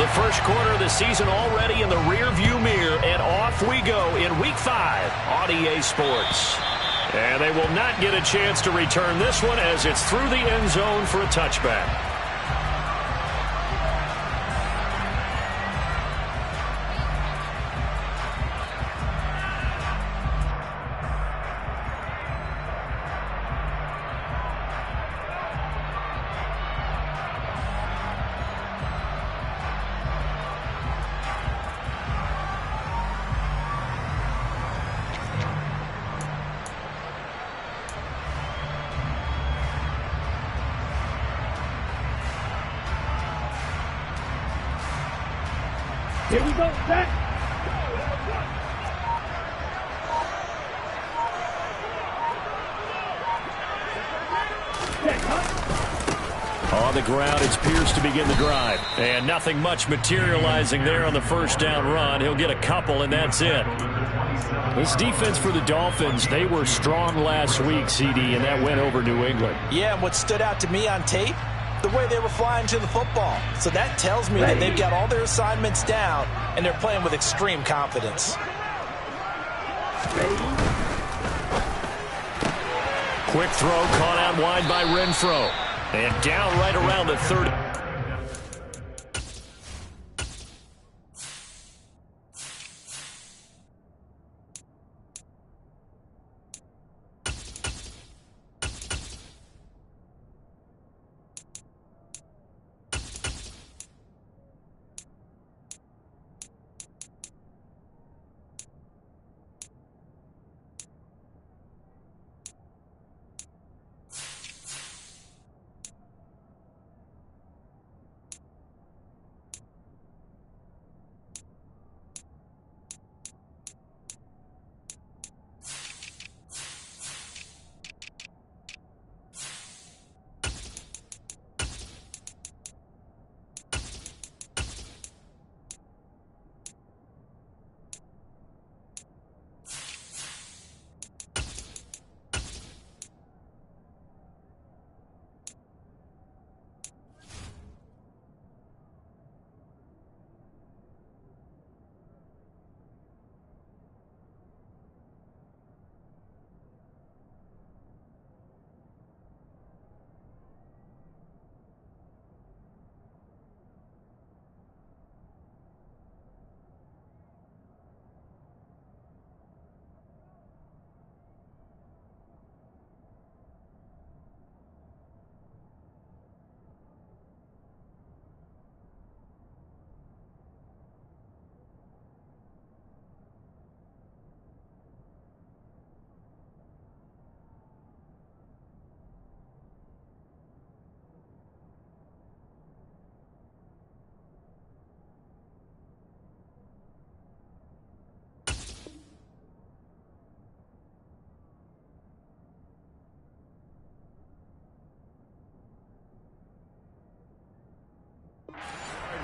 The first quarter of the season already in the rearview mirror, and off we go in Week 5 on EA Sports. And they will not get a chance to return this one as it's through the end zone for a touchback. Here we go, set. On the ground, it's Pierce to begin the drive. And nothing much materializing there on the first down run. He'll get a couple, and that's it. This defense for the Dolphins, they were strong last week, CD, and that went over New England. Yeah, and what stood out to me on tape, the way they were flying to the football. So that tells me that they've got all their assignments down, and they're playing with extreme confidence. Quick throw caught out wide by Renfro. And down right around the 30.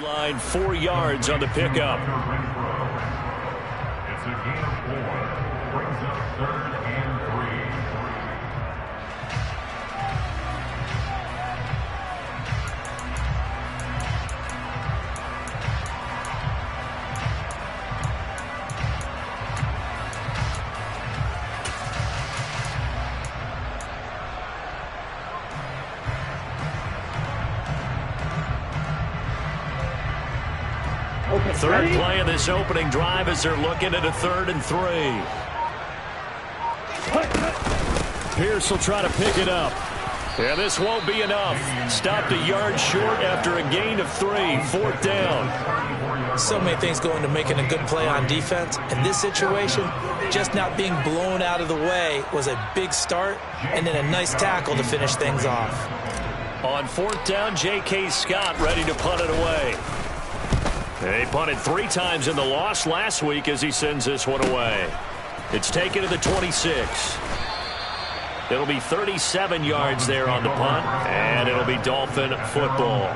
Line 4 yards on the pickup. It's a gain of 4. Brings up 3rd and 3. Third play of this opening drive as they're looking at a 3rd and 3. Pierce will try to pick it up. Yeah, this won't be enough. Stopped a yard short after a gain of 3. 4th down. So many things go into making a good play on defense. In this situation, just not being blown out of the way was a big start, and then a nice tackle to finish things off. On 4th down, J.K. Scott ready to punt it away. He punted 3 times in the loss last week as he sends this one away. It's taken to the 26. It'll be 37 yards there on the punt, and it'll be Dolphin football.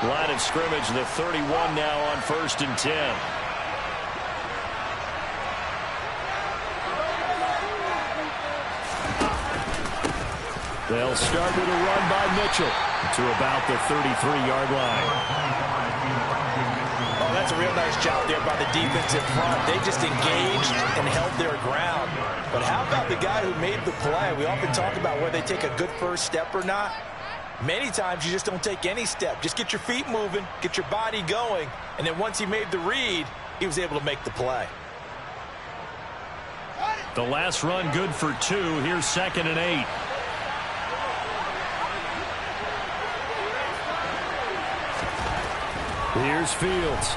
Line of scrimmage, the 31 now on 1st and 10. They'll start with a run by Mitchell to about the 33-yard line. Oh, that's a real nice job there by the defense in front. They just engaged and held their ground. But how about the guy who made the play? We often talk about whether they take a good first step or not. Many times you just don't take any step. Just get your feet moving, get your body going, and then once he made the read, he was able to make the play. The last run good for 2. Here's 2nd and 8. Here's Fields.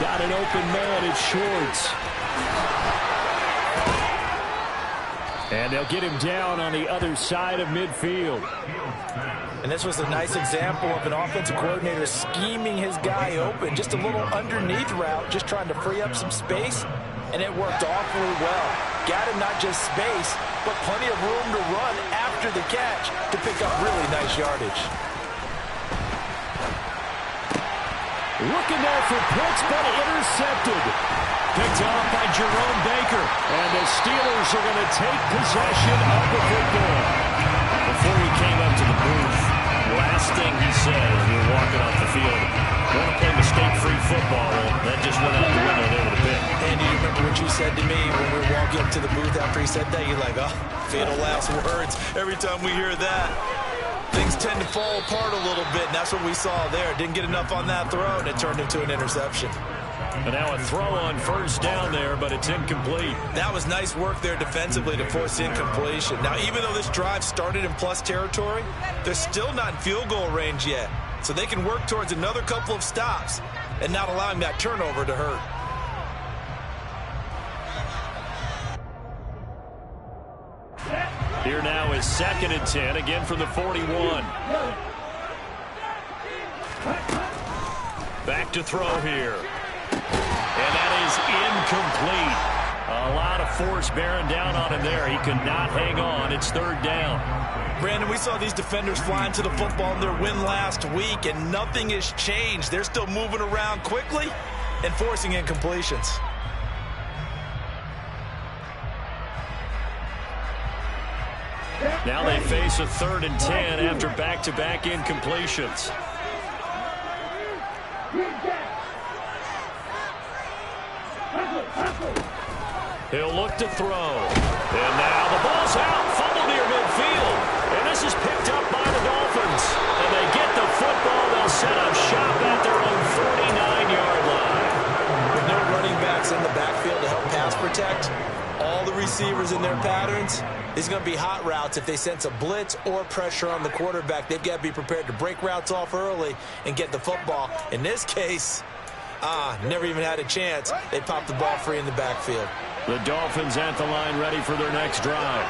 Got an open man. It's Schwartz. And they'll get him down on the other side of midfield. And this was a nice example of an offensive coordinator scheming his guy open. Just a little underneath route, just trying to free up some space. And it worked awfully well. Got him not just space, but plenty of room to run after the catch to pick up really nice yardage. Looking there for Pitts, but intercepted. Picked off by Jerome Baker. And the Steelers are going to take possession of the football. Before he came up to the booth, last thing he said as we were walking off the field, want to play mistake-free football. Well, that just went out the window there with a pick. And you remember what you said to me when we were walking up to the booth after he said that? You're like, oh, fatal last words. Every time we hear that, things tend to fall apart a little bit, and that's what we saw there. Didn't get enough on that throw, and it turned into an interception. And now a throw on first down there, but it's incomplete. That was nice work there defensively to force incompletion. Now, even though this drive started in plus territory, they're still not in field goal range yet. So they can work towards another couple of stops and not allowing that turnover to hurt. Here now is 2nd and 10, again from the 41. Back to throw here. And that is incomplete. A lot of force bearing down on him there. He could not hang on. It's 3rd down. Brandon, we saw these defenders flying to the football in their win last week, and nothing has changed. They're still moving around quickly and forcing incompletions. Now they face a 3rd and 10 after back-to-back incompletions. He'll look to throw. And now the ball's out. Fumble near midfield. And this is picked up by the Dolphins. And they get the football. They'll set up shop at their own 49-yard line. With no running backs in the backfield to help pass protect, all the receivers in their patterns, these are going to be hot routes. If they sense a blitz or pressure on the quarterback, they've got to be prepared to break routes off early and get the football. In this case, never even had a chance. They popped the ball free in the backfield. The Dolphins at the line ready for their next drive.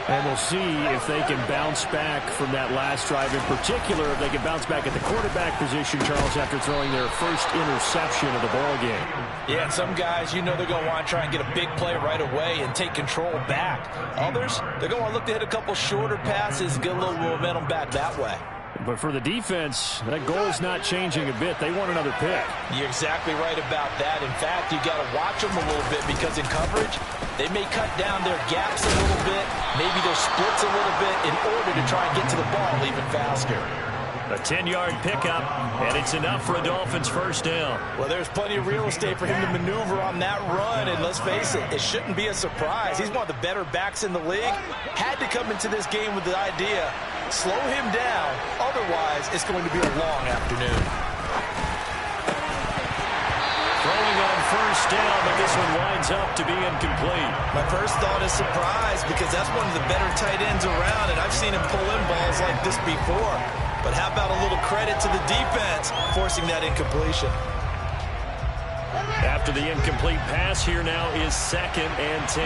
And we'll see if they can bounce back from that last drive. In particular, if they can bounce back at the quarterback position, Charles, after throwing their first interception of the ball game. Yeah, and some guys, you know they're going to want to try and get a big play right away and take control back. Others, they're going to want to look to hit a couple shorter passes, get a little momentum back that way. But for the defense, that goal's not changing a bit. They want another pick. You're exactly right about that. In fact, you got to watch them a little bit because in coverage, they may cut down their gaps a little bit, maybe their splits a little bit in order to try and get to the ball even faster. A 10-yard pickup, and it's enough for a Dolphins first down. Well, there's plenty of real estate for him to maneuver on that run, and let's face it, it shouldn't be a surprise. He's one of the better backs in the league. Had to come into this game with the idea, slow him down, otherwise it's going to be a long afternoon. Throwing on first down, but this one winds up to be incomplete. My first thought is surprise because that's one of the better tight ends around, and I've seen him pull in balls like this before. But how about a little credit to the defense forcing that incompletion? After the incomplete pass, here now is 2nd and 10.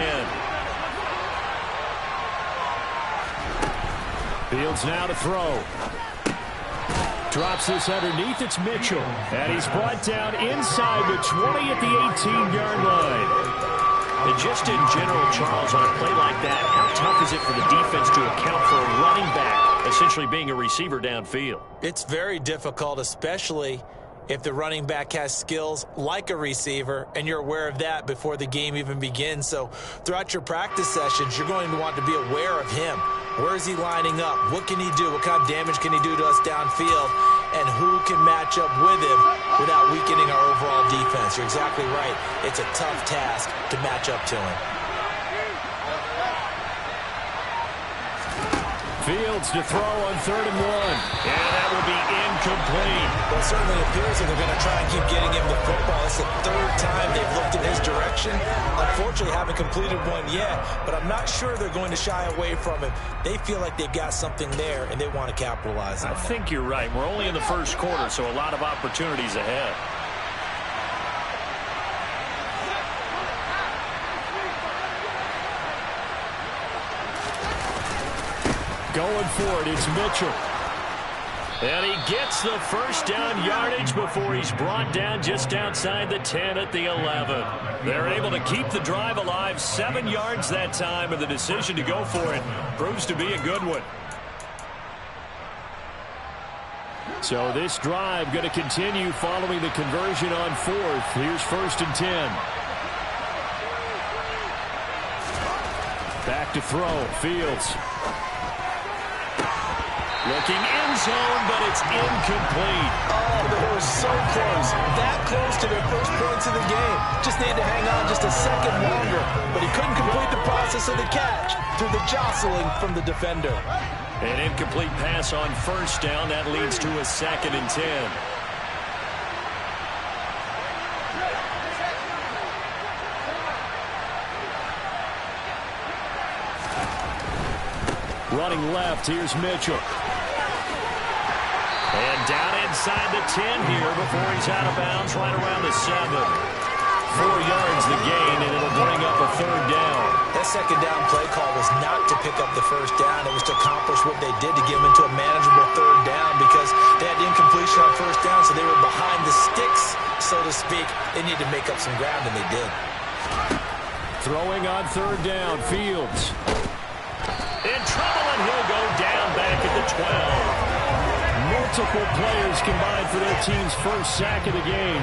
Fields now to throw. Drops this underneath. It's Mitchell. And he's brought down inside the 20 at the 18-yard line. And just in general, Charles, on a play like that, how tough is it for the defense to account for a running back essentially being a receiver downfield? It's very difficult, especially if the running back has skills like a receiver, and you're aware of that before the game even begins. So throughout your practice sessions, you're going to want to be aware of him. Where is he lining up? What can he do? What kind of damage can he do to us downfield? And who can match up with him without weakening our overall defense? You're exactly right. It's a tough task to match up to him. Fields to throw on 3rd and 1. And that will be incomplete. Well, it certainly appears that they're going to try and keep getting him the football. It's the 3rd time they've looked in his direction. Unfortunately, haven't completed one yet, but I'm not sure they're going to shy away from him. They feel like they've got something there, and they want to capitalize on it. I think you're right. We're only in the 1st quarter, so a lot of opportunities ahead. Going for it, it's Mitchell. And he gets the first down yardage before he's brought down just outside the 10 at the 11. They're able to keep the drive alive, 7 yards that time, and the decision to go for it proves to be a good one. So this drive going to continue following the conversion on 4th. Here's 1st and 10. Back to throw, Fields. Looking end zone, but it's incomplete. Oh, they were so close. That close to their first points of the game. Just needed to hang on just a second longer. But he couldn't complete the process of the catch through the jostling from the defender. An incomplete pass on 1st down. That leads to a 2nd and 10. Running left, here's Mitchell. And down inside the 10 here before he's out of bounds, right around the 7. 4 yards the gain, and it'll bring up a 3rd down. That 2nd down play call was not to pick up the 1st down. It was to accomplish what they did to get them into a manageable 3rd down because they had the incompletion on 1st down, so they were behind the sticks, so to speak. They needed to make up some ground, and they did. Throwing on 3rd down, Fields. In trouble, and he'll go down back at the 12. Multiple players combined for their team's first sack of the game.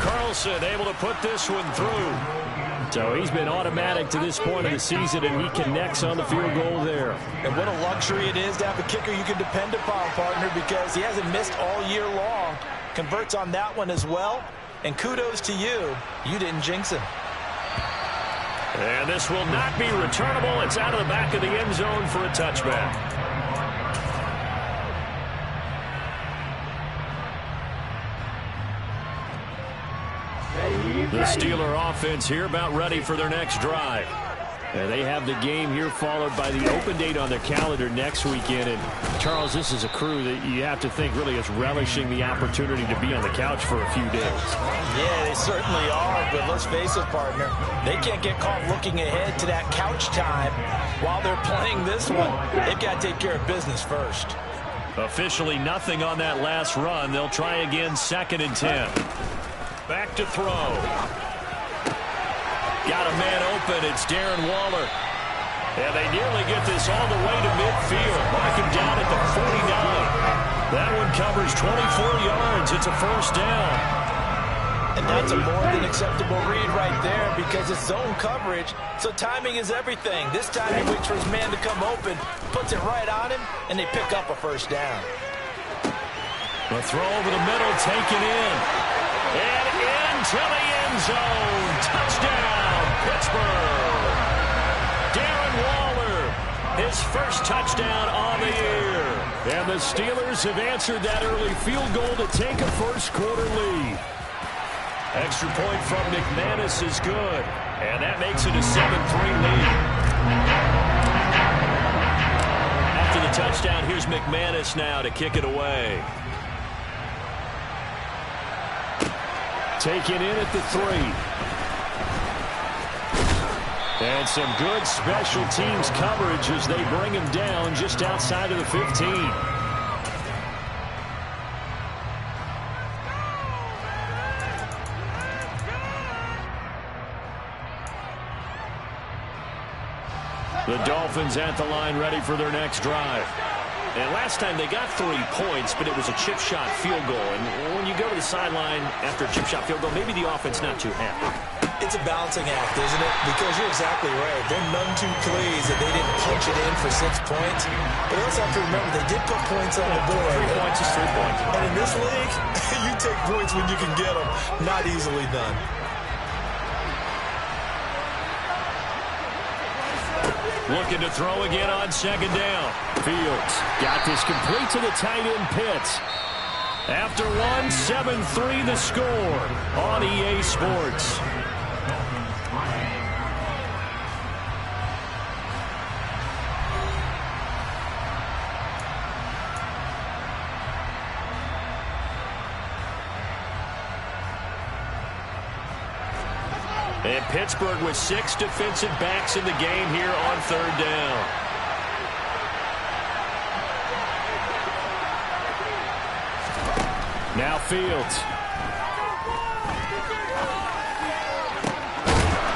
Carlson able to put this one through. So he's been automatic to this point of the season, and he connects on the field goal there. And what a luxury it is to have a kicker you can depend upon, partner, because he hasn't missed all year long. Converts on that one as well. And kudos to you. You didn't jinx him. And this will not be returnable. It's out of the back of the end zone for a touchback. The Steeler offense here about ready for their next drive. And they have the game here followed by the open date on their calendar next weekend. And Charles, this is a crew that you have to think really is relishing the opportunity to be on the couch for a few days. Yeah, they certainly are. But let's face it, partner, they can't get caught looking ahead to that couch time while they're playing this one. They've got to take care of business first. Officially nothing on that last run. They'll try again, 2nd and 10. Back to throw. Got a man open. It's Darren Waller. And they nearly get this all the way to midfield. Mark him down at the 49. That one covers 24 yards. It's a 1st down. And that's a more than acceptable read right there because it's zone coverage, so timing is everything. This time he waits for his man to come open, puts it right on him, and they pick up a 1st down. The throw over the middle, taken in. And into the end zone. Touchdown, Pittsburgh. Darren Waller, his 1st touchdown on the year. And the Steelers have answered that early field goal to take a 1st quarter lead. Extra point from McManus is good. And that makes it a 7-3 lead. After the touchdown, here's McManus now to kick it away. Taken in at the 3. And some good special teams coverage as they bring him down just outside of the 15. The Dolphins at the line ready for their next drive. And last time they got 3 points, but it was a chip shot field goal. And when you go to the sideline after a chip shot field goal, maybe the offense not too happy. It's a balancing act, isn't it? Because you're exactly right. They're none too pleased that they didn't punch it in for 6 points. But they also have to remember they did put points on the board. 3 points is 3 points. And in this league, you take points when you can get them. Not easily done. Looking to throw again on second down. Fields got this complete to the tight end Pitts. After 7-3 the score on EA Sports. And Pittsburgh with 6 defensive backs in the game here on third down. Now Fields.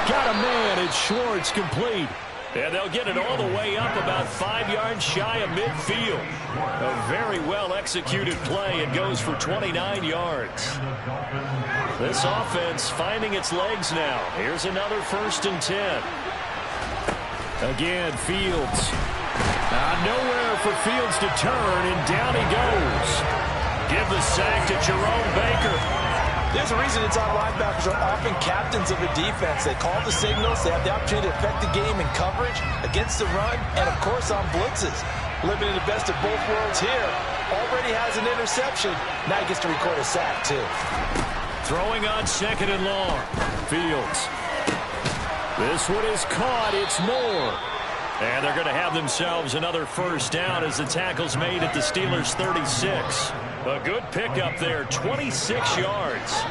Got a man. It's Schwartz complete. And they'll get it all the way up about 5 yards shy of midfield. A very well-executed play. It goes for 29 yards. This offense finding its legs now. Here's another 1st and 10. Again, Fields. Nowhere for Fields to turn, and down he goes. Give the sack to Jerome Baker. There's a reason inside linebackers are often captains of a defense. They call the signals. They have the opportunity to affect the game in coverage, against the run, and, of course, on blitzes. Living in the best of both worlds here. Already has an interception. Now he gets to record a sack, too. Throwing on 2nd and long. Fields. This one is caught. It's Moore. And they're going to have themselves another 1st down as the tackle's made at the Steelers' 36. A good pickup there, 26 yards.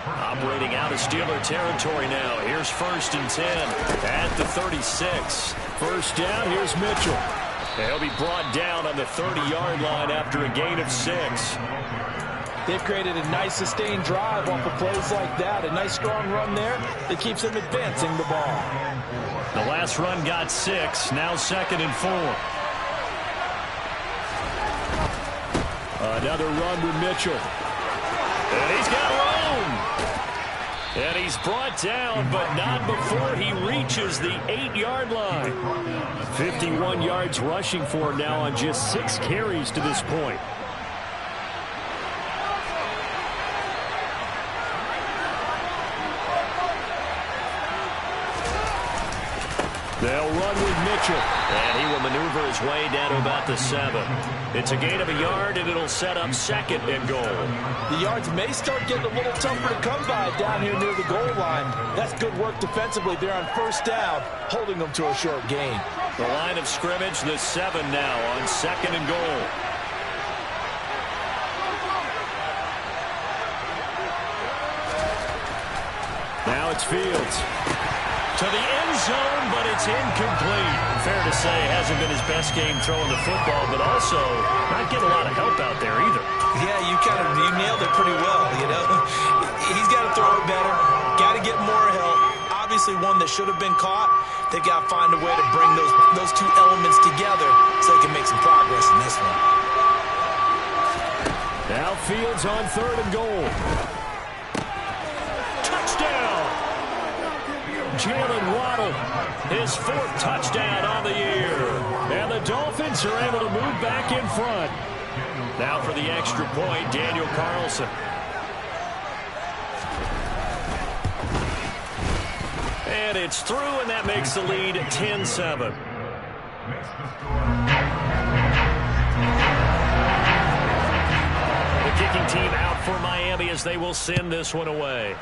Operating out of Steeler territory now. Here's 1st and 10 at the 36. 1st down, here's Mitchell. He'll be brought down on the 30-yard line after a gain of 6. They've created a nice sustained drive off of plays like that. A nice strong run there that keeps them advancing the ball. The last run got 6. Now 2nd and 4. Another run with Mitchell. And he's got room. And he's brought down, but not before he reaches the 8-yard line. 51 yards rushing for him now on just 6 carries to this point. They'll run with Mitchell. And he will maneuver his way down to about the 7. It's a gain of a yard, and it'll set up 2nd and goal. The yards may start getting a little tougher to come by down here near the goal line. That's good work defensively there on 1st down, holding them to a short gain. The line of scrimmage, the 7 now on 2nd and goal. Now it's Fields. To the end zone, but it's incomplete. Fair to say, hasn't been his best game throwing the football, but also not getting a lot of help out there either. Yeah, you nailed it pretty well, you know. He's got to throw it better, got to get more help. Obviously one that should have been caught. They've got to find a way to bring those two elements together so they can make some progress in this one. Now Fields on 3rd and goal. Jalen Waddle, his 4th touchdown on the year. And the Dolphins are able to move back in front. Now for the extra point, Daniel Carlson. And it's through, and that makes the lead 10-7. The kicking team out for Miami as they will send this one away.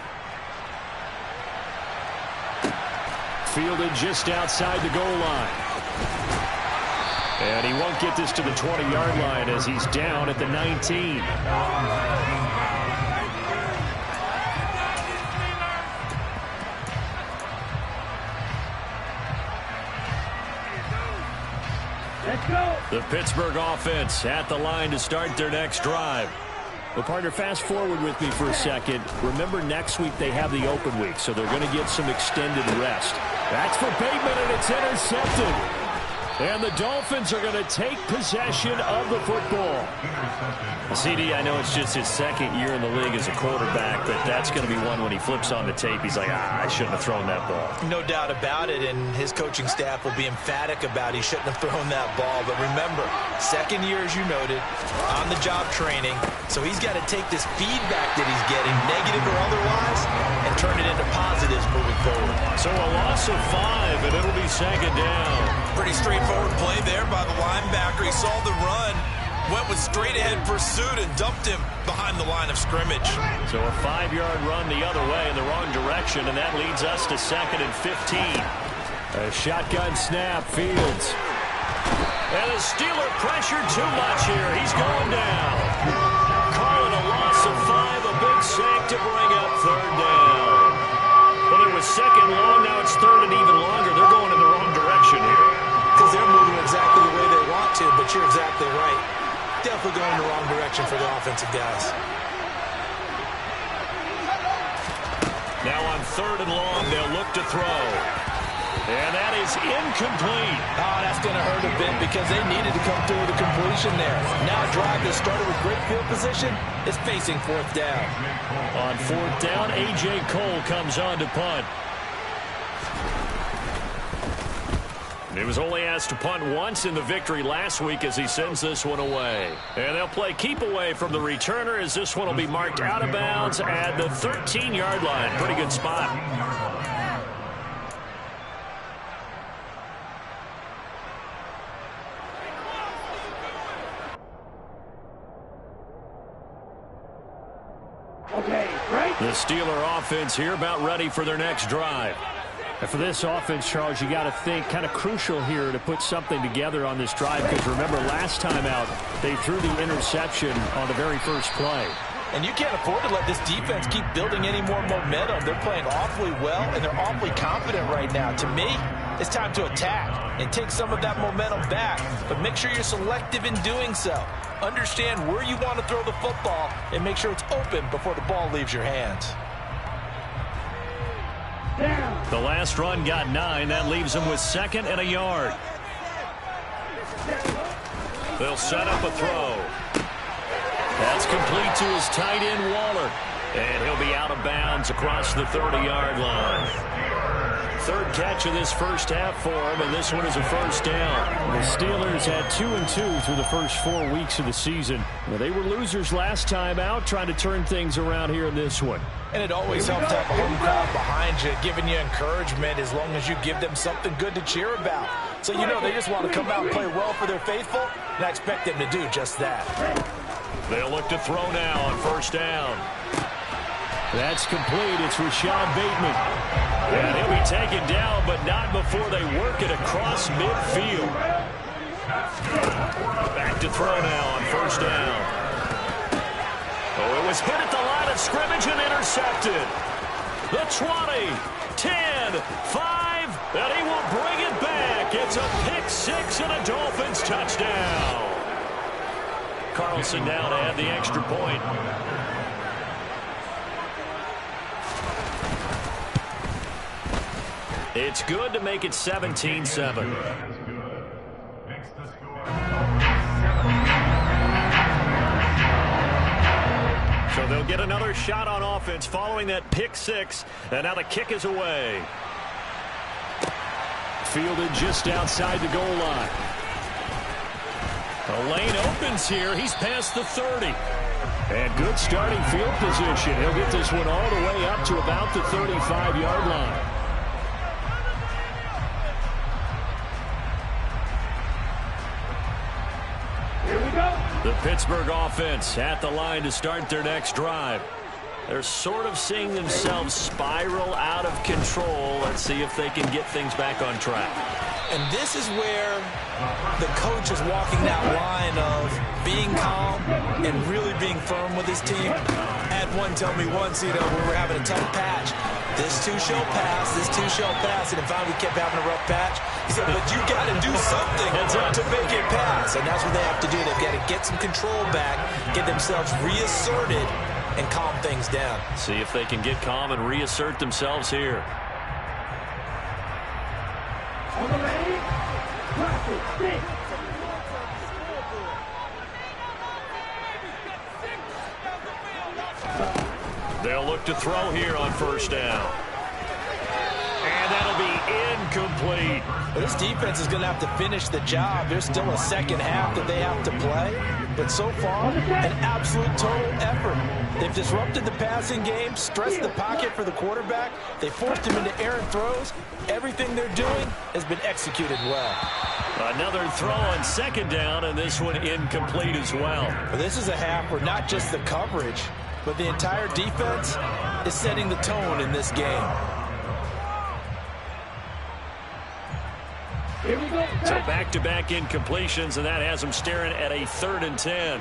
Fielded just outside the goal line. And he won't get this to the 20-yard line as he's down at the 19. Let's go. The Pittsburgh offense at the line to start their next drive. Well, partner, fast forward with me for a second. Remember, next week they have the open week, so they're going to get some extended rest. That's for Bateman, and it's intercepted. And the Dolphins are going to take possession of the football. CD, I know it's just his second year in the league as a quarterback, but that's going to be one when he flips on the tape. He's like, I shouldn't have thrown that ball. No doubt about it, and his coaching staff will be emphatic about he shouldn't have thrown that ball. But remember, second year, as you noted, on-the-job training, so he's got to take this feedback that he's getting, negative or otherwise, and turn it into positives moving forward. So a loss of 5, and it'll be second down. Pretty straightforward play there by the linebacker. He saw the run, went with straight-ahead pursuit, and dumped him behind the line of scrimmage. So a 5-yard run the other way in the wrong direction, and that leads us to 2nd and 15. A shotgun snap, Fields. And the Steeler pressured too much here. He's going down. Calling a loss of 5, a big sack to bring up 3rd down. Well, it was 2nd long, now it's 3rd and even longer. They're going in the wrong direction here. Because they're moving exactly the way they want to, but you're exactly right. Definitely going in the wrong direction for the offensive guys. Now on 3rd and long, they'll look to throw. And that is incomplete. Oh, that's going to hurt a bit because they needed to come through with a completion there. Now a drive that started with great field position is facing 4th down. On 4th down, A.J. Cole comes on to punt. He was only asked to punt once in the victory last week as he sends this one away. And they'll play keep away from the returner as this one will be marked out of bounds at the 13-yard line. Pretty good spot. The Steeler offense here about ready for their next drive. And for this offense, Charles, you got to think kind of crucial here to put something together on this drive because remember last time out they threw the interception on the very first play. And you can't afford to let this defense keep building any more momentum. They're playing awfully well, and they're awfully confident right now. To me, it's time to attack and take some of that momentum back. But make sure you're selective in doing so. Understand where you want to throw the football and make sure it's open before the ball leaves your hands. The last run got 9. That leaves them with 2nd and a yard. They'll set up a throw. That's complete to his tight end, Waller. And he'll be out of bounds across the 30-yard line. 3rd catch of this first half for him, and this one is a 1st down. The Steelers had 2-2 through the first 4 weeks of the season. Well, they were losers last time out, trying to turn things around here in this one. And it always helps to have a home crowd behind you, giving you encouragement as long as you give them something good to cheer about. So you know they just want to come out and play well for their faithful, and I expect them to do just that. They'll look to throw now on 1st down. That's complete. It's Rashad Bateman. And he'll be taken down, but not before they work it across midfield. Back to throw now on 1st down. Oh, it was hit at the line of scrimmage and intercepted. The 20, 10, 5, and he will bring it back. It's a pick 6 and a Dolphins touchdown. Carlson now to add the extra point. It's good to make it 17-7. So they'll get another shot on offense following that pick 6. And now the kick is away. Fielded just outside the goal line. The lane opens here. He's past the 30. And good starting field position. He'll get this one all the way up to about the 35-yard line. The Pittsburgh offense at the line to start their next drive. They're sort of seeing themselves spiral out of control. Let's see if they can get things back on track. And this is where the coach is walking that line of being calm and really being firm with his team. Had one tell me once, you know, we were having a tough patch. This too shall pass, this too shall pass. And if we kept having a rough patch, he said, but you got to do something to make it pass. And that's what they have to do. They've got to get some control back, get themselves reasserted, and calm things down. See if they can get calm and reassert themselves here. They'll look to throw here on first down. And that'll be incomplete. This defense is going to have to finish the job. There's still a second half that they have to play. But so far, an absolute total effort. They've disrupted the passing game, stressed the pocket for the quarterback. They forced him into errant throws. Everything they're doing has been executed well. Another throw on second down, and this one incomplete as well. But this is a half where not just the coverage, but the entire defense is setting the tone in this game. So back-to-back incompletions, and that has them staring at a 3rd and 10.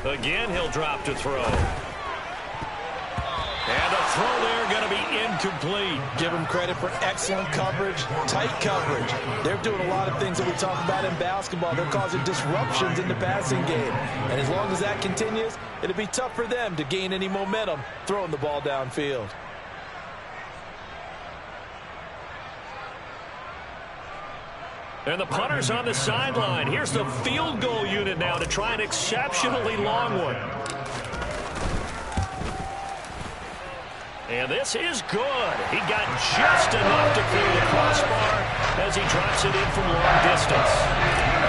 Again, he'll drop to throw. And the throw there going to be incomplete. Give them credit for excellent coverage, tight coverage. They're doing a lot of things that we talk about in basketball. They're causing disruptions in the passing game. And as long as that continues, it'll be tough for them to gain any momentum throwing the ball downfield. And the punter's on the sideline. Here's the field goal unit now to try an exceptionally long one. And this is good. He got just enough to clear the crossbar as he drops it in from long distance.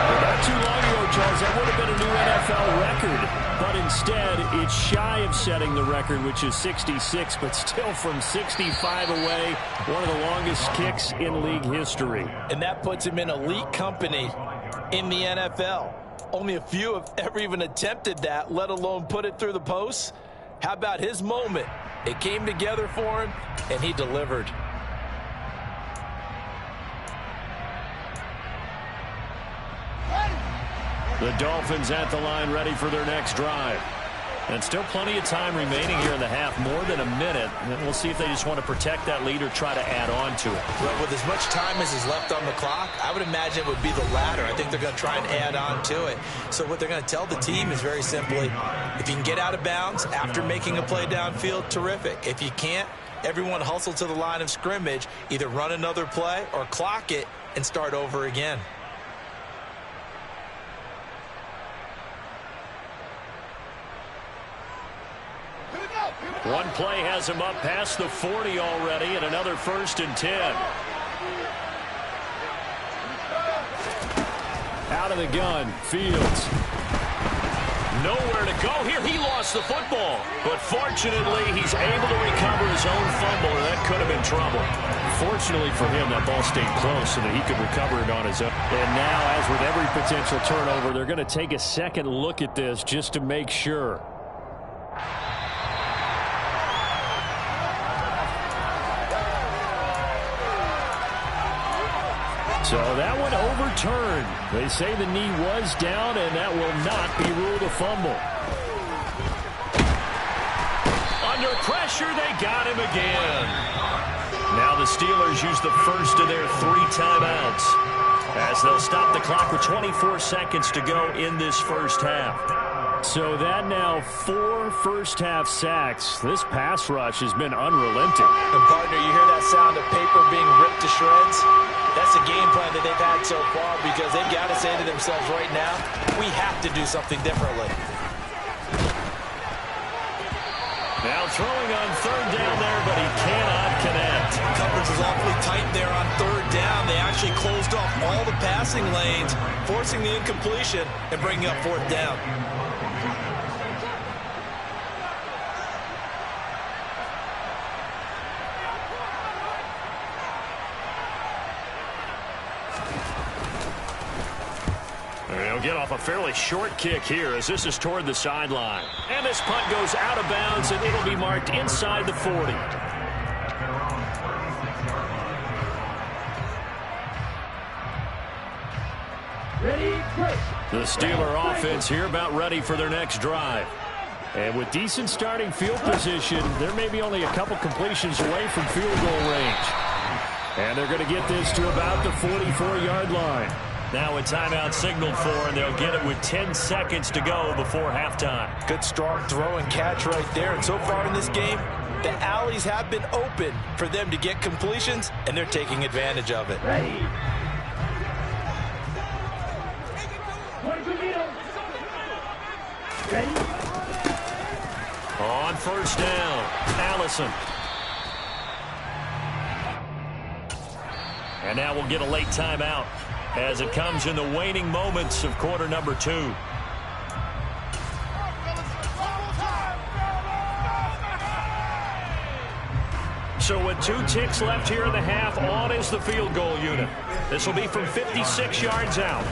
Well, not too long ago, Charles, that would have been a new NFL record. But instead, it's shy of setting the record, which is 66, but still from 65 away, one of the longest kicks in league history. And that puts him in elite company in the NFL. Only a few have ever even attempted that, let alone put it through the posts. How about his moment? It came together for him, and he delivered. The Dolphins at the line, ready for their next drive. And still plenty of time remaining here in the half, more than a minute. And we'll see if they just want to protect that lead or try to add on to it. Well, with as much time as is left on the clock, I would imagine it would be the latter. I think they're going to try and add on to it. So what they're going to tell the team is very simply, if you can get out of bounds after making a play downfield, terrific. If you can't, everyone hustle to the line of scrimmage, either run another play or clock it and start over again. One play has him up past the 40 already, and another 1st and 10. Out of the gun, Fields. Nowhere to go here. He lost the football. But fortunately, he's able to recover his own fumble, and that could have been trouble. Fortunately for him, that ball stayed close so that he could recover it on his own. And now, as with every potential turnover, they're going to take a second look at this just to make sure. So that one overturned. They say the knee was down, and that will not be ruled a fumble. Under pressure, they got him again. Now the Steelers use the first of their 3 timeouts as they'll stop the clock with 24 seconds to go in this first half. So that now 4 first-half sacks. This pass rush has been unrelenting. And, partner, you hear that sound of paper being ripped to shreds? That's the game plan that they've had so far because they've got to say to themselves right now, we have to do something differently. Now throwing on 3rd down there, but he cannot connect. Coverage was awfully tight there on 3rd down. They actually closed off all the passing lanes, forcing the incompletion and bringing up 4th down. They'll get off a fairly short kick here as this is toward the sideline. And this punt goes out of bounds, and it'll be marked inside the 40. The Steeler offense here about ready for their next drive. And with decent starting field position, there may be only a couple completions away from field goal range. And they're going to get this to about the 44-yard line. Now a timeout signaled for, and they'll get it with 10 seconds to go before halftime. Good strong throw and catch right there. And so far in this game, The alleys have been open for them to get completions, and they're taking advantage of it. On first down, Allison. And now we'll get a late timeout as it comes in the waning moments of quarter number 2. So with 2 ticks left here in the half, on is the field goal unit. This will be from 56 yards out.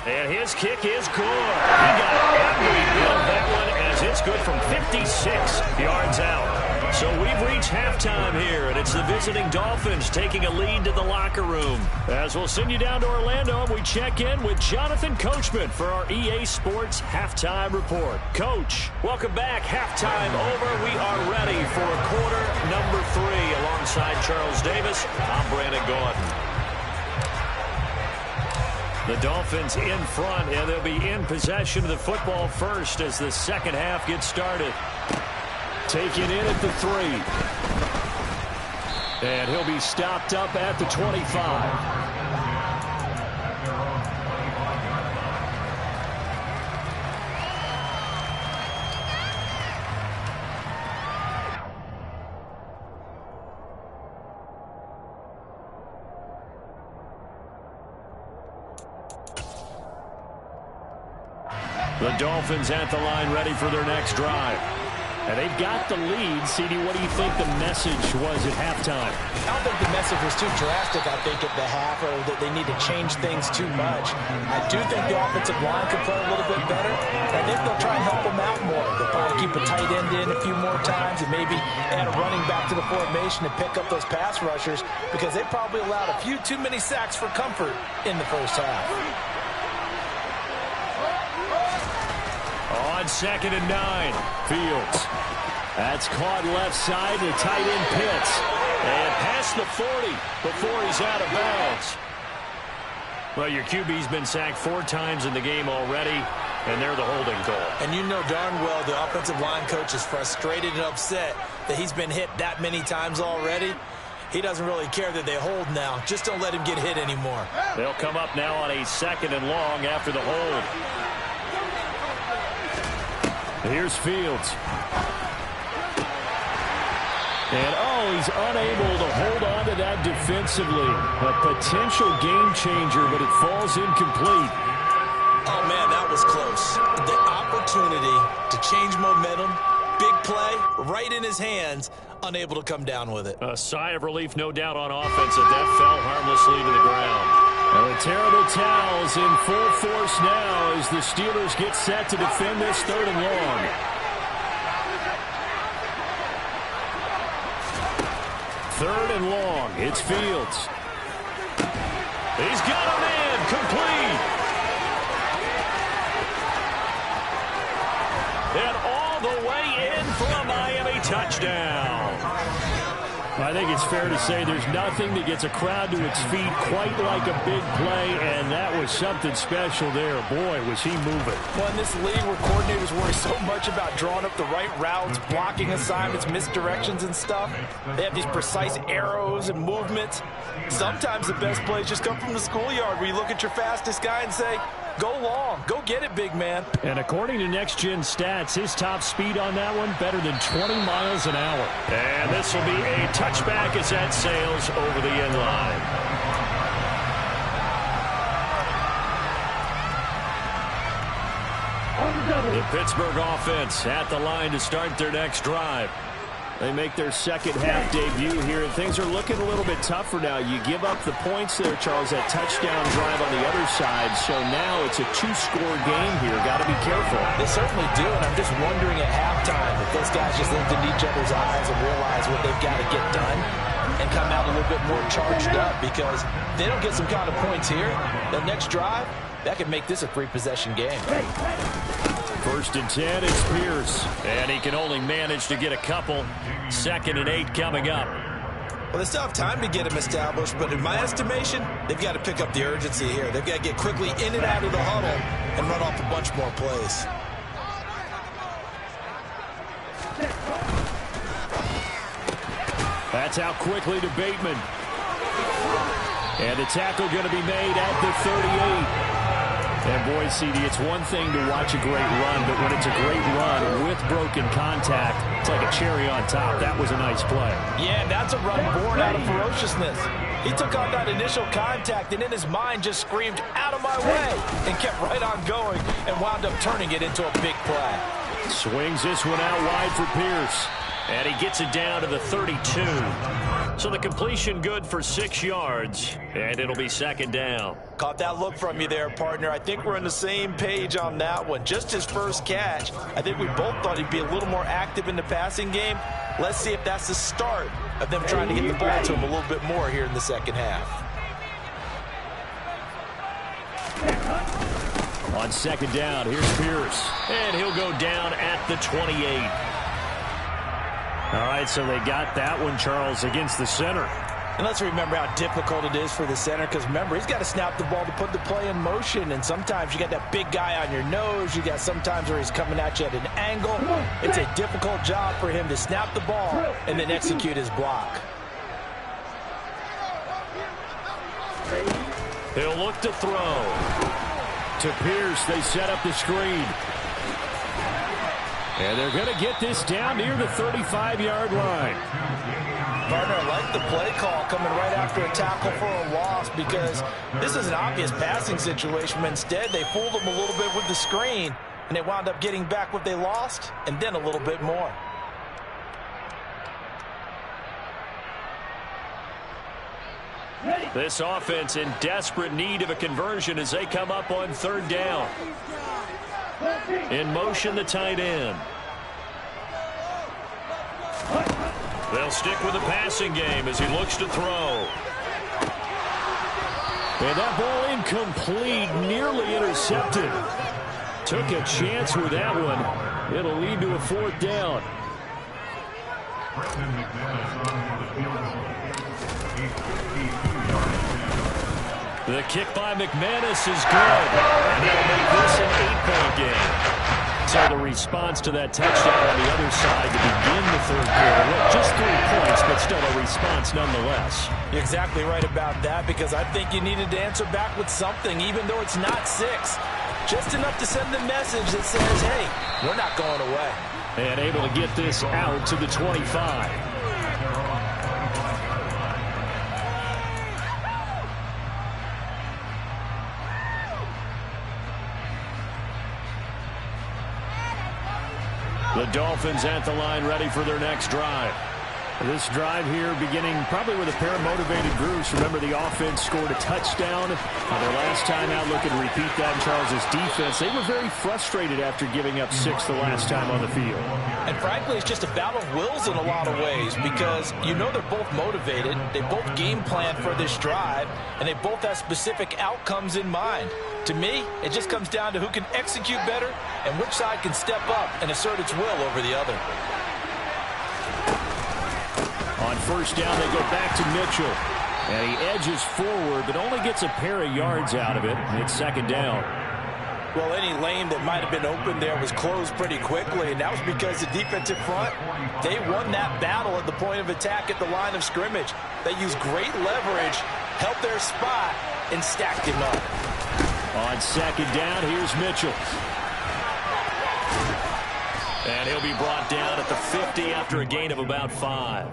And his kick is good. He got every bit of that one as it's good from 56 yards out. So we've reached halftime here, and it's the visiting Dolphins taking a lead to the locker room. As we'll send you down to Orlando, and we check in with Jonathan Coachman for our EA Sports Halftime Report. Coach, welcome back. Halftime over. We are ready for quarter number 3. Alongside Charles Davis, I'm Brandon Gaudin. The Dolphins in front, and they'll be in possession of the football first as the second half gets started. Taken in at the 3. And he'll be stopped up at the 25. The Dolphins at the line ready for their next drive. And they've got the lead. CD, what do you think the message was at halftime? I don't think the message was too drastic, I think, at the half, or that they need to change things too much. I do think the offensive line could play a little bit better. I think they'll try and help them out more. They'll probably keep a tight end in a few more times and maybe add a running back to the formation and pick up those pass rushers because they probably allowed a few too many sacks for comfort in the first half. On 2nd and 9, Fields. That's caught left side to tight end Pitts. And past the 40 before he's out of bounds. Well, your QB's been sacked 4 times in the game already, and they're the holding call. And you know darn well the offensive line coach is frustrated and upset that he's been hit that many times already. He doesn't really care that they hold now. Just don't let him get hit anymore. They'll come up now on a 2nd and long after the hold. Here's Fields. And, he's unable to hold on to that defensively. A potential game changer, but it falls incomplete. Oh, man, that was close. The opportunity to change momentum, big play, right in his hands, unable to come down with it. A sigh of relief, no doubt, on offense, that fell harmlessly to the ground. And the terrible towels in full force now as the Steelers get set to defend this 3rd and long. Third and long. It's Fields. He's got a man. Complete. And all the way in for a Miami touchdown. I think it's fair to say there's nothing that gets a crowd to its feet quite like a big play, and that was something special there. Boy, was he moving. Well, in this league where coordinators worry so much about drawing up the right routes, blocking assignments, misdirections and stuff, they have these precise arrows and movements. Sometimes the best plays just come from the schoolyard where you look at your fastest guy and say, go long. Go get it, big man. And according to Next Gen Stats, his top speed on that one, better than 20 miles an hour. And this will be a touchback as that sails over the end line. The Pittsburgh offense at the line to start their next drive. They make their second half debut here, and things are looking a little bit tougher now. You give up the points there, Charles, that touchdown drive on the other side. So now it's a 2-score game here. Got to be careful. They certainly do, and I'm just wondering at halftime if those guys just looked into each other's eyes and realize what they've got to get done and come out a little bit more charged up, because if they don't get some kind of points here, that next drive, that could make this a 3-possession game. 1st and 10, it's Pierce. And he can only manage to get a couple. 2nd and 8 coming up. Well, they still have time to get him established, but in my estimation, they've got to pick up the urgency here. They've got to get quickly in and out of the huddle and run off a bunch more plays. That's out quickly to Bateman. And the tackle going to be made at the 38. And boy, CD, it's one thing to watch a great run, but when it's a great run with broken contact, it's like a cherry on top. That was a nice play. Yeah, that's a run born out of ferociousness. He took on that initial contact and in his mind just screamed, "Out of my way," and kept right on going and wound up turning it into a big play. Swings this one out wide for Pierce. And he gets it down to the 32. So the completion good for 6 yards, and it'll be second down. Caught that look from you there, partner. I think we're on the same page on that one. Just his first catch. I think we both thought he'd be a little more active in the passing game. Let's see if that's the start of them trying to get the ball to him a little bit more here in the second half. On second down, here's Pierce. And he'll go down at the 28. All right, so they got that one, Charles, against the center. And let's remember how difficult it is for the center, because remember, he's got to snap the ball to put the play in motion, and sometimes you got that big guy on your nose. You got sometimes where he's coming at you at an angle. It's a difficult job for him to snap the ball and then execute his block. He'll look to throw. To Pierce, they set up the screen. And they're going to get this down near the 35-yard line. Partner, I like the play call coming right after a tackle for a loss, because this is an obvious passing situation. But instead, they fooled them a little bit with the screen, and they wound up getting back what they lost and then a little bit more. This offense in desperate need of a conversion as they come up on third down. In motion, the tight end. They'll stick with the passing game as he looks to throw. And that ball incomplete, nearly intercepted. Took a chance with that one. It'll lead to a fourth down. The kick by McManus is good. And that'll make this an 8-point game. So the response to that touchdown on the other side to begin the third quarter. Look, just 3 points, but still a response nonetheless. You're exactly right about that, because I think you needed to answer back with something, even though it's not 6. Just enough to send the message that says, hey, we're not going away. And able to get this out to the 25. The Dolphins at the line, ready for their next drive. This drive here beginning probably with a pair of motivated groups. Remember, the offense scored a touchdown. Their last time out, looking to repeat that in Charles' defense. They were very frustrated after giving up 6 the last time on the field. And frankly, it's just a battle of wills in a lot of ways, because you know they're both motivated. They both game plan for this drive, and they both have specific outcomes in mind. To me, it just comes down to who can execute better and which side can step up and assert its will over the other. On first down, they go back to Mitchell. And he edges forward, but only gets a pair of yards out of it. It's second down. Well, any lane that might have been open there was closed pretty quickly, and that was because the defensive front, they won that battle at the point of attack at the line of scrimmage. They used great leverage, held their spot, and stacked him up. On second down, here's Mitchell. And he'll be brought down at the 50 after a gain of about 5.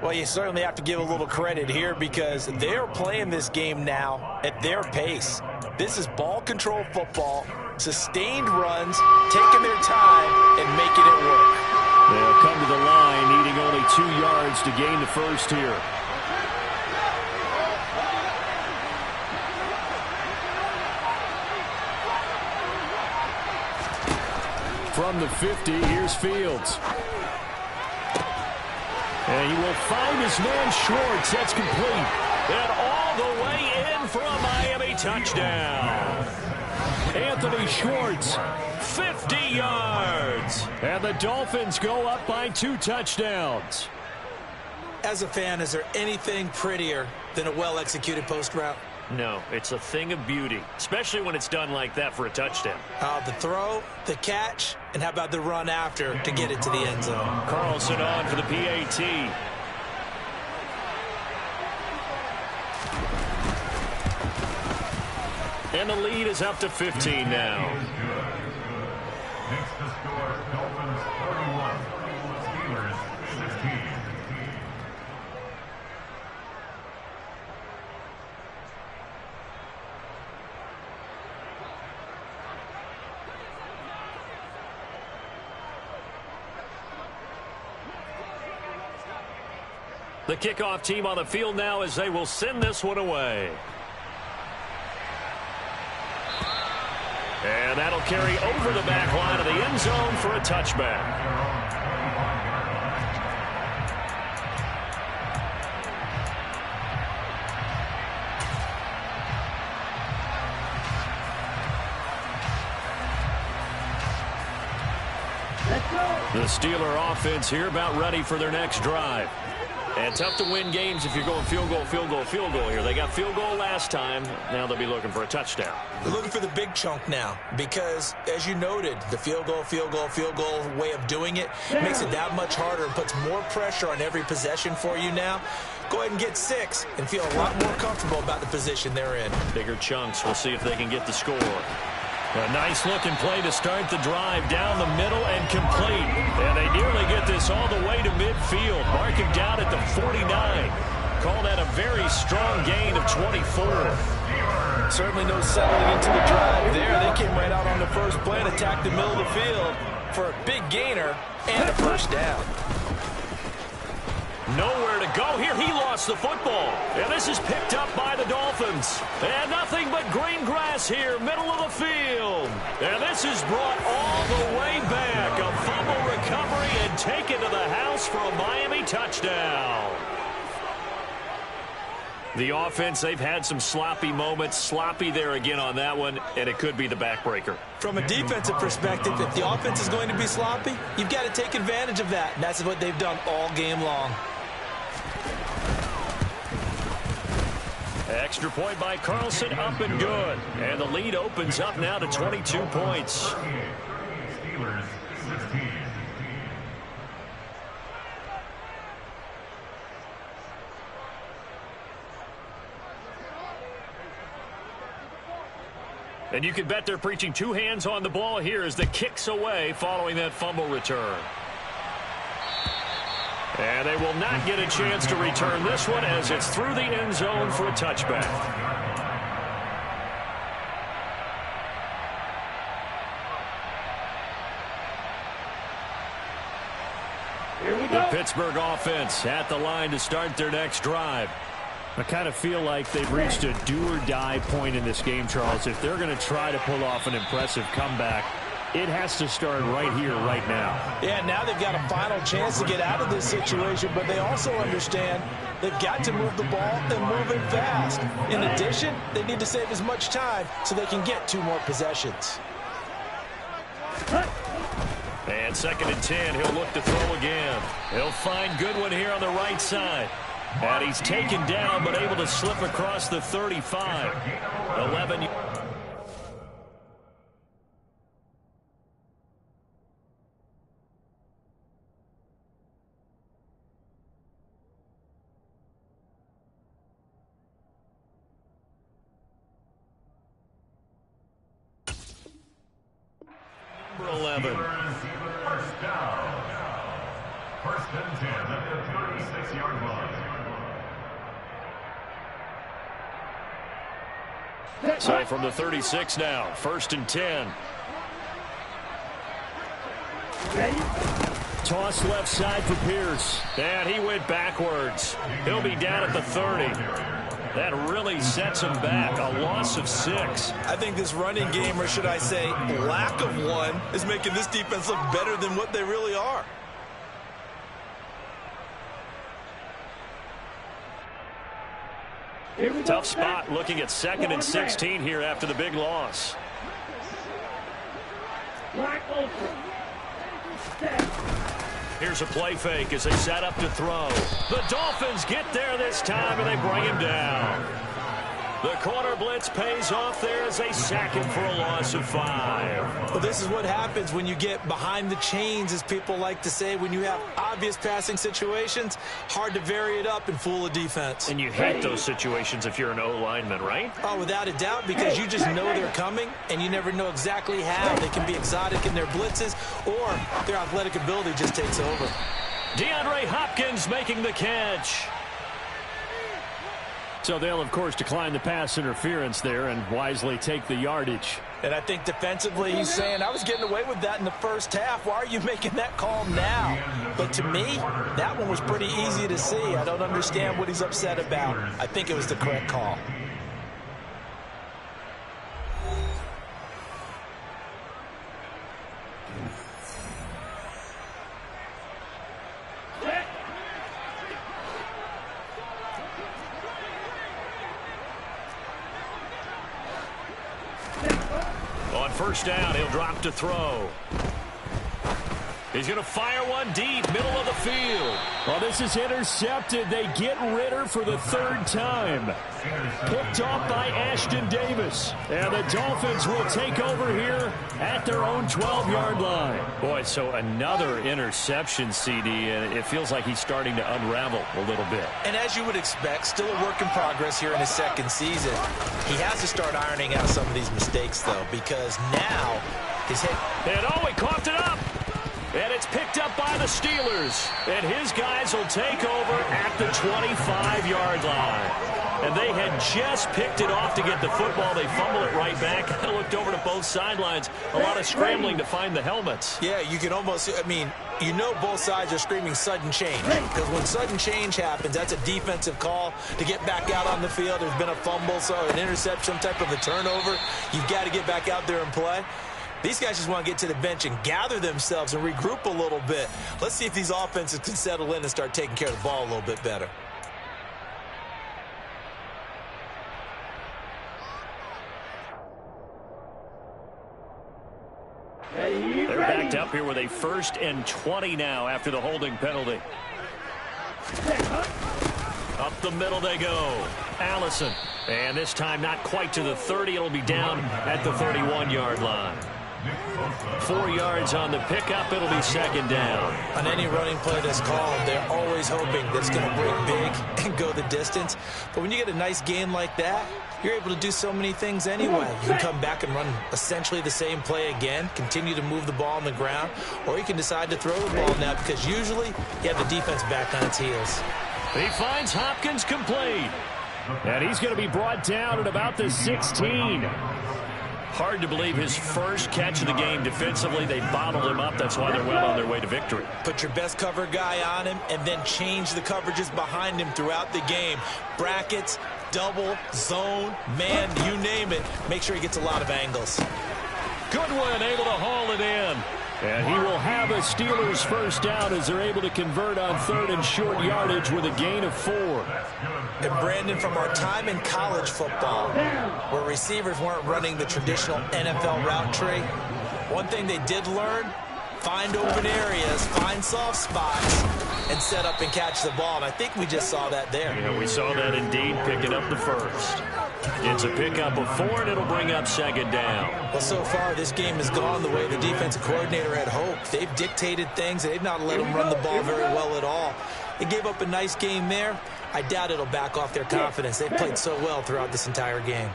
Well, you certainly have to give a little credit here, because they're playing this game now at their pace. This is ball control football, sustained runs, taking their time and making it work. They'll come to the line, needing only 2 yards to gain the first here. From the 50, here's Fields. And he will find his man Schwartz. That's complete. And all the way in for a Miami touchdown. Anthony Schwartz, 50 yards. And the Dolphins go up by 2 touchdowns. As a fan, is there anything prettier than a well-executed post route? No, it's a thing of beauty, especially when it's done like that for a touchdown. The throw, the catch, and how about the run after to get it to the end zone? Carlson on for the PAT. And the lead is up to 15 now. Makes the score Dolphins 31, Steelers 16. The kickoff team on the field now as they will send this one away. And that'll carry over the back line of the end zone for a touchback. The Steeler offense here about ready for their next drive. And tough to win games if you're going field goal, field goal, field goal here. They got field goal last time. Now they'll be looking for a touchdown. They're looking for the big chunk now because, as you noted, the field goal, field goal, field goal way of doing it makes it that much harder and puts more pressure on every possession for you now. Go ahead and get 6 and feel a lot more comfortable about the position they're in. Bigger chunks. We'll see if they can get the score. A nice-looking play to start the drive down the middle and complete. And they nearly get this all the way to midfield. Mark him down at the 49. Call that a very strong gain of 24. Certainly no settling into the drive there. They came right out on the first play and attacked the middle of the field for a big gainer and a first down. Nowhere to go here. He lost the football. And this is picked up by the Dolphins. And nothing but green grass here, middle of the field. And this is brought all the way back. A fumble recovery and taken to the house for a Miami touchdown. The offense, they've had some sloppy moments. Sloppy there again on that one, and it could be the backbreaker. From a defensive perspective, if the offense is going to be sloppy, you've got to take advantage of that. And that's what they've done all game long. Extra point by Carlson, up and good. And the lead opens up now to 22 points. Steelers 16. And you can bet they're preaching 2 hands on the ball here as the kick's away following that fumble return. And they will not get a chance to return this one as it's through the end zone for a touchback. The Pittsburgh offense at the line to start their next drive. I kind of feel like they've reached a do-or-die point in this game, Charles. If they're going to try to pull off an impressive comeback, it has to start right here, right now. Yeah, now they've got a final chance to get out of this situation, but they also understand they've got to move the ball and move it fast. In addition, they need to save as much time so they can get 2 more possessions. And 2nd and 10, he'll look to throw again. He'll find Goodwin here on the right side. And he's taken down, but able to slip across the 35. 11. Number 11. First down. 1st and 10 at the 36-yard line. So from the 36 now, 1st and 10. Toss left side for Pierce. And he went backwards. He'll be down at the 30. That really sets him back. A loss of 6. I think this running game, or should I say lack of one, is making this defense look better than what they really are. Tough spot looking at 2nd and 16 here after the big loss. Here's a play fake as they set up to throw. The Dolphins get there this time and they bring him down. The corner blitz pays off there as they sack him for a loss of 5. Well, this is what happens when you get behind the chains, as people like to say. When you have obvious passing situations, hard to vary it up and fool a defense. And you hate those situations if you're an O-lineman, right? Oh, without a doubt, because you just know they're coming, and you never know exactly how. They can be exotic in their blitzes, or their athletic ability just takes over. DeAndre Hopkins making the catch. So they'll, of course, decline the pass interference there and wisely take the yardage. And I think defensively he's saying, I was getting away with that in the first half. Why are you making that call now? But to me, that one was pretty easy to see. I don't understand what he's upset about. I think it was the correct call. On first down, he'll drop to throw. He's going to fire one deep, middle of the field. Well, this is intercepted. They get Ritter for the third time. Picked off by Ashton Davis. And the Dolphins will take over here at their own 12-yard line. Boy, so another interception, CD, and it feels like he's starting to unravel a little bit. And as you would expect, still a work in progress here in his second season. He has to start ironing out some of these mistakes, though, because now his head... And oh, he coughed it up. And it's picked up by the Steelers. And his guys will take over at the 25-yard line. And they had just picked it off to get the football. They fumble it right back. I looked over to both sidelines. A lot of scrambling to find the helmets. Yeah, you can almost, I mean, you know both sides are screaming sudden change. Because when sudden change happens, that's a defensive call to get back out on the field. There's been a fumble, so an interception, some type of a turnover. You've got to get back out there and play. These guys just want to get to the bench and gather themselves and regroup a little bit. Let's see if these offenses can settle in and start taking care of the ball a little bit better. They're backed up here with a 1st and 20 now after the holding penalty. Up the middle they go. Allison. And this time not quite to the 30. It'll be down at the 31-yard line. 4 yards on the pickup. It'll be 2nd down. On any running play that's called, they're always hoping that it's going to break big and go the distance. But when you get a nice gain like that, you're able to do so many things anyway. You can come back and run essentially the same play again, continue to move the ball on the ground, or you can decide to throw the ball now because usually you have the defense back on its heels. He finds Hopkins complete. And he's going to be brought down at about the 16. Hard to believe his first catch of the game defensively. They bottled him up. That's why they're well on their way to victory. Put your best cover guy on him and then change the coverages behind him throughout the game. Brackets, double, zone, man, you name it. Make sure he gets a lot of angles. Goodwin able to haul it in. And he will have a Steelers first down as they're able to convert on 3rd and short yardage with a gain of 4. And Brandon, from our time in college football, where receivers weren't running the traditional NFL route tree, one thing they did learn, find open areas, find soft spots, and set up and catch the ball. And I think we just saw that there. Yeah, we saw that indeed, picking up the first. It's a pickup of 4, and it'll bring up 2nd down. Well, so far, this game has gone the way the defensive coordinator had hoped. They've dictated things, and they've not let them run the ball very well at all. They gave up a nice game there. I doubt it'll back off their confidence. They've played so well throughout this entire game.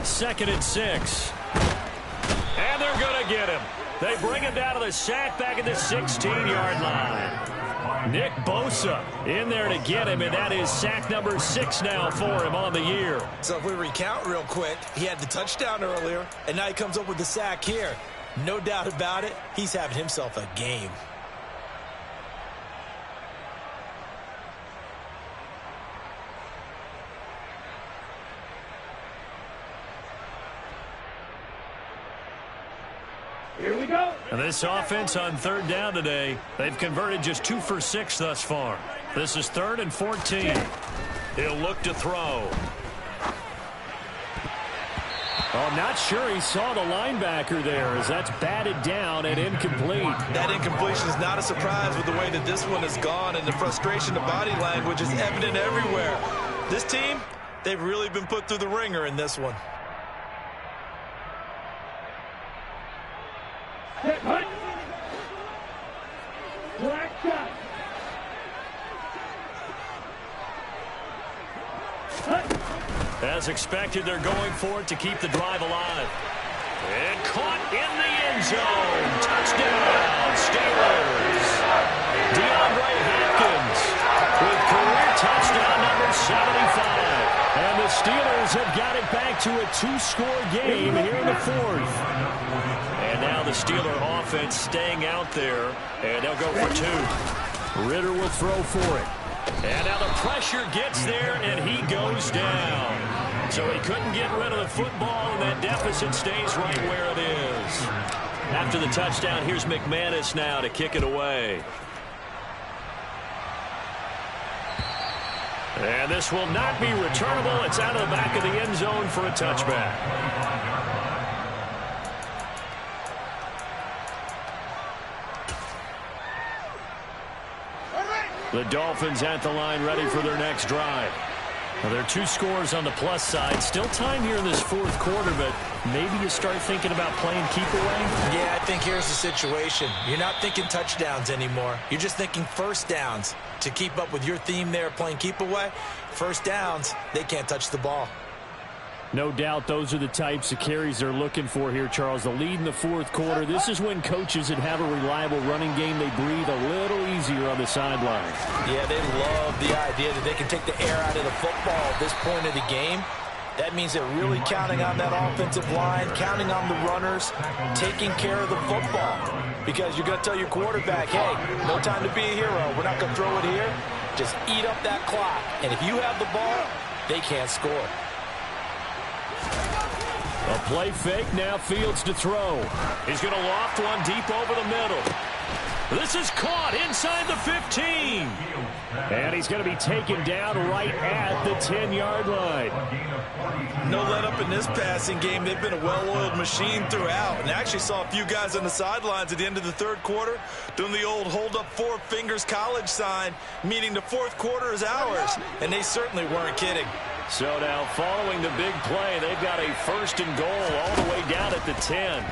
2nd and 6. And they're going to get him. They bring him down to the sack back at the 16-yard line. Nick Bosa in there to get him, and that is sack number 6 now for him on the year. So if we recount real quick, he had the touchdown earlier, and now he comes up with the sack here. No doubt about it, he's having himself a game. Here we go. And this offense on 3rd down today, they've converted just 2 for 6 thus far. This is 3rd and 14. He'll look to throw. Oh, I'm not sure he saw the linebacker there as that's batted down and incomplete. That incompletion is not a surprise with the way that this one has gone, and the frustration, the body language is evident everywhere. This team, they've really been put through the ringer in this one. As expected, they're going for it to keep the drive alive. And caught in the end zone. Touchdown, Steelers. DeAndre Hopkins with career touchdown number 75. And the Steelers have got it back to a 2-score game here in the fourth. And now the Steeler offense staying out there, and they'll go for 2. Ridder will throw for it. And now the pressure gets there, and he goes down. So he couldn't get rid of the football, and that deficit stays right where it is. After the touchdown, here's McManus now to kick it away. And this will not be returnable. It's out of the back of the end zone for a touchback. The Dolphins at the line ready for their next drive. Well, there are 2 scores on the plus side. Still time here in this fourth quarter, but maybe you start thinking about playing keep away? Yeah, I think here's the situation. You're not thinking touchdowns anymore. You're just thinking first downs. To keep up with your theme there, playing keep away, first downs, they can't touch the ball. No doubt those are the types of carries they're looking for here, Charles. The lead in the fourth quarter. This is when coaches that have a reliable running game, they breathe a little easier on the sideline. Yeah, they love the idea that they can take the air out of the football at this point of the game. That means they're really counting on that offensive line, counting on the runners, taking care of the football. Because you're going to tell your quarterback, hey, no time to be a hero. We're not going to throw it here. Just eat up that clock. And if you have the ball, they can't score. A play fake, now Fields to throw. He's going to loft one deep over the middle. This is caught inside the 15. And he's going to be taken down right at the 10-yard line. No let up in this passing game. They've been a well-oiled machine throughout. And I actually saw a few guys on the sidelines at the end of the third quarter doing the old hold up 4 fingers college sign, meaning the fourth quarter is ours. And they certainly weren't kidding. So now following the big play, they've got a 1st and goal all the way down at the 10.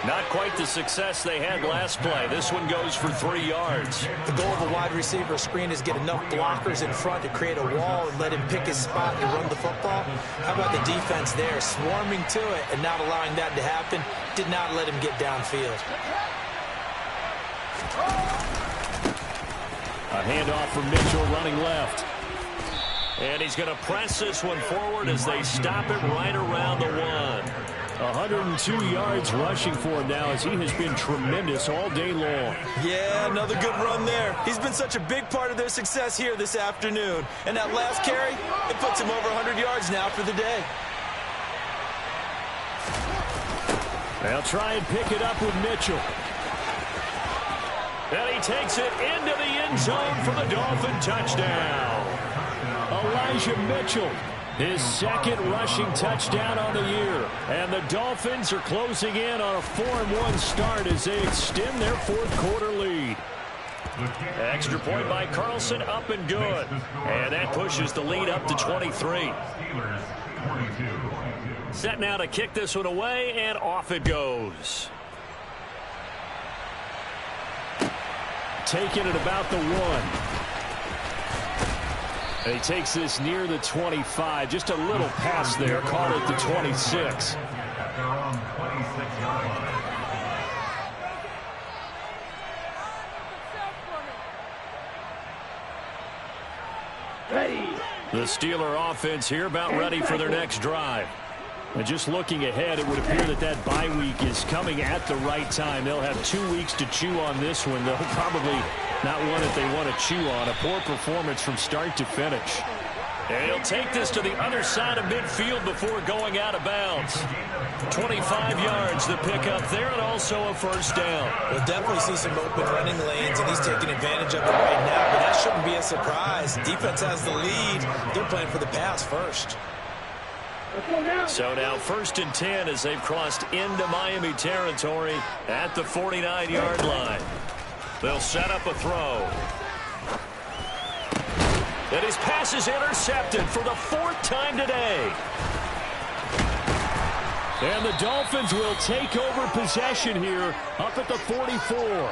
Not quite the success they had last play. This one goes for 3 yards. The goal of a wide receiver screen is get enough blockers in front to create a wall and let him pick his spot and run the football. How about the defense there, swarming to it and not allowing that to happen? Did not let him get downfield. A handoff from Mitchell running left. And he's going to press this one forward as they stop it right around the 1. 102 yards rushing for him now as he has been tremendous all day long. Yeah, another good run there. He's been such a big part of their success here this afternoon. And that last carry, it puts him over 100 yards now for the day. They'll try and pick it up with Mitchell. And he takes it into the end zone for the Dolphin touchdown. Elijah Mitchell, his 2nd rushing touchdown on the year. And the Dolphins are closing in on a 4-1 start as they extend their fourth quarter lead. Extra point by Carlson, up and good. And that pushes the lead up to 23. Set now to kick this one away, and off it goes. Taking it about the 1. And he takes this near the 25. Just a little pass there. Call it the 26. The Steeler offense here about ready for their next drive. And just looking ahead, it would appear that that bye week is coming at the right time. They'll have 2 weeks to chew on this one. They'll probably not one that they want to chew on. A poor performance from start to finish. And he'll take this to the other side of midfield before going out of bounds. 25 yards to pick up there, and also a 1st down. We'll definitely see some open running lanes, and he's taking advantage of it right now, but that shouldn't be a surprise. Defense has the lead. They're playing for the pass first. So now 1st and 10 as they've crossed into Miami territory at the 49-yard line. They'll set up a throw. And his pass is intercepted for the 4th time today. And the Dolphins will take over possession here up at the 44.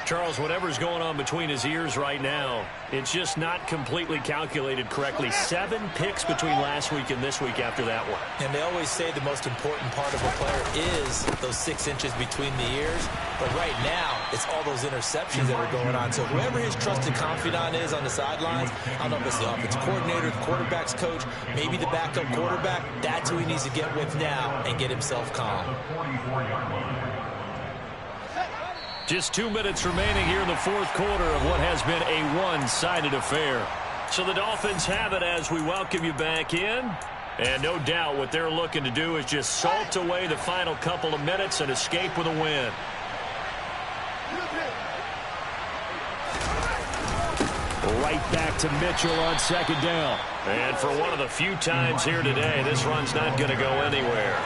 Charles, whatever's going on between his ears right now, it's just not completely calculated correctly. 7 picks between last week and this week after that one. And they always say the most important part of a player is those 6 inches between the ears. But right now, it's all those interceptions that are going on. So whoever his trusted confidant is on the sidelines, I don't know if it's the offensive coordinator, the quarterback's coach, maybe the backup quarterback, that's who he needs to get with now and get himself calm. Just 2 minutes remaining here in the 4th quarter of what has been a one-sided affair. So the Dolphins have it as we welcome you back in. And no doubt what they're looking to do is just salt away the final couple of minutes and escape with a win. Right back to Mitchell on 2nd down. And for one of the few times here today, this run's not going to go anywhere.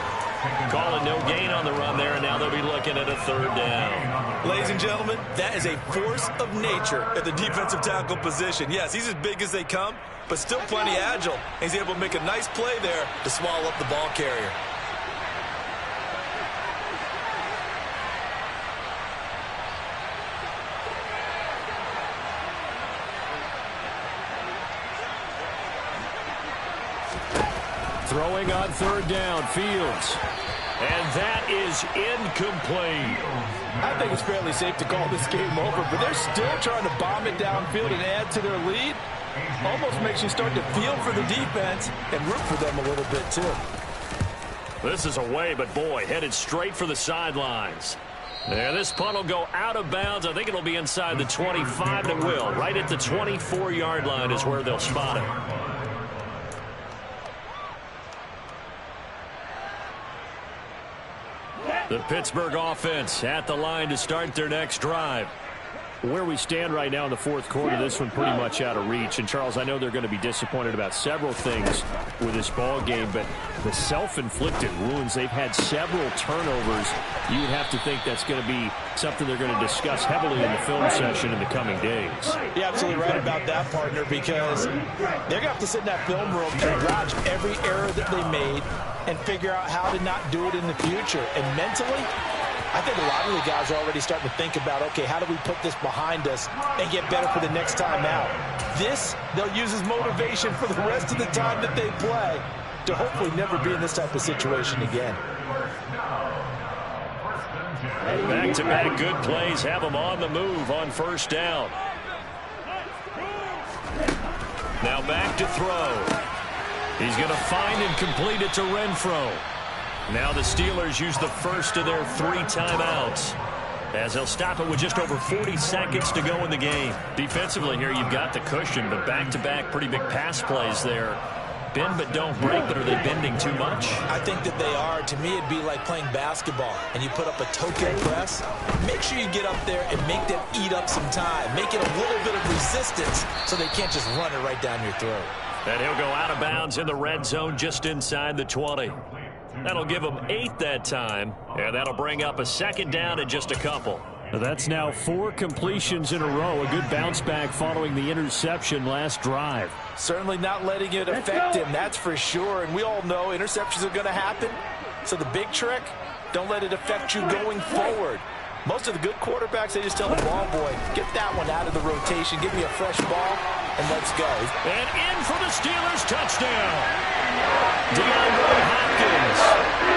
Calling no gain on the run there, and now they'll be looking at a 3rd down. Ladies and gentlemen, that is a force of nature at the defensive tackle position. Yes, he's as big as they come, but still plenty agile. He's able to make a nice play there to swallow up the ball carrier. Throwing on 3rd down, Fields. And that is incomplete. I think it's fairly safe to call this game over, but they're still trying to bomb it downfield and add to their lead. Almost makes you start to feel for the defense and root for them a little bit, too. This is away, but boy, headed straight for the sidelines. And this punt will go out of bounds. I think it'll be inside the 25, and it will. Right at the 24-yard line is where they'll spot it. The Pittsburgh offense at the line to start their next drive. Where we stand right now in the 4th quarter, this one pretty much out of reach. And, Charles, I know they're going to be disappointed about several things with this ball game, but the self-inflicted wounds, they've had several turnovers. You would have to think that's going to be something they're going to discuss heavily in the film session in the coming days. You're absolutely right about that, partner, because they're going to have to sit in that film room and watch every error that they made and figure out how to not do it in the future. And mentally, I think a lot of the guys are already starting to think about, okay, how do we put this behind us and get better for the next time out? This, they'll use as motivation for the rest of the time that they play to hopefully never be in this type of situation again. Back-to-back good plays have them on the move on 1st down. Now back to throw. He's going to find and complete it to Renfro. Now the Steelers use the first of their 3 timeouts, as they'll stop it with just over 40 seconds to go in the game. Defensively here, you've got the cushion, but back-to-back pretty big pass plays there. Bend but don't break, but are they bending too much? I think that they are. To me, it'd be like playing basketball, and you put up a token press. Make sure you get up there and make them eat up some time. Make it a little bit of resistance so they can't just run it right down your throat. And he'll go out of bounds in the red zone just inside the 20. That'll give them 8 that time, and that'll bring up a 2nd down and just a couple. That's now 4 completions in a row. A good bounce back following the interception last drive. Certainly not letting it affect him, that's for sure. And we all know interceptions are going to happen. So the big trick, don't let it affect you going forward. Most of the good quarterbacks, they just tell the ball boy, get that one out of the rotation, give me a fresh ball, and let's go. And in for the Steelers touchdown. DeAndre Hopkins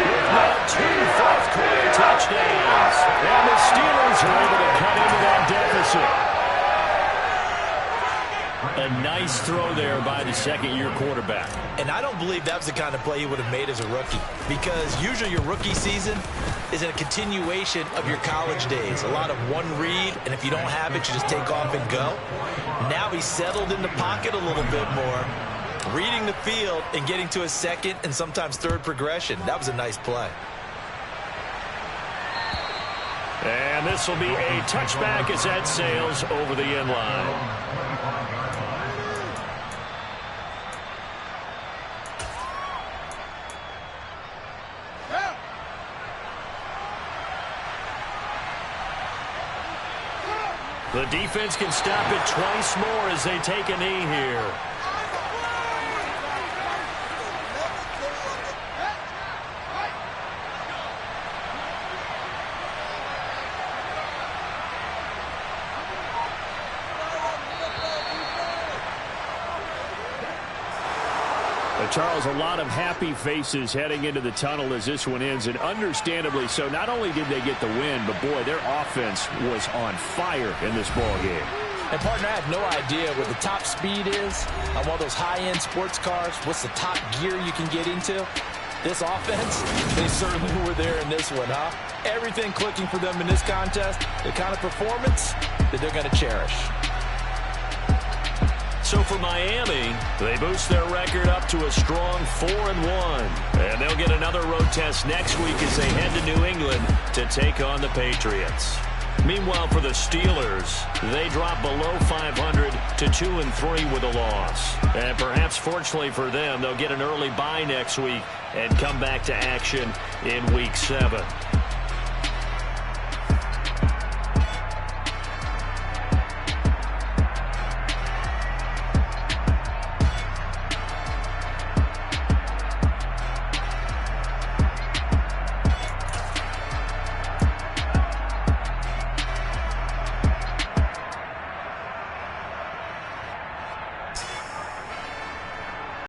with now 2 fourth-quarter touchdowns. And the Steelers are able to cut into that deficit. A nice throw there by the 2nd-year quarterback. And I don't believe that was the kind of play he would have made as a rookie, because usually your rookie season is a continuation of your college days. A lot of one read, and if you don't have it, you just take off and go. Now he's settled in the pocket a little bit more, reading the field and getting to a 2nd and sometimes 3rd progression. That was a nice play. And this will be a touchback as that sails over the end line. The defense can stop it twice more as they take a knee here. Charles, a lot of happy faces heading into the tunnel as this one ends, and understandably so. Not only did they get the win, but, boy, their offense was on fire in this ball game. And, partner, I have no idea what the top speed is on one of those high-end sports cars. What's the top gear you can get into? This offense, they certainly were there in this one, huh? Everything clicking for them in this contest, the kind of performance that they're going to cherish. So for Miami, they boost their record up to a strong 4-1. And they'll get another road test next week as they head to New England to take on the Patriots. Meanwhile, for the Steelers, they drop below 500 to 2-3 with a loss. And perhaps fortunately for them, they'll get an early bye next week and come back to action in Week 7.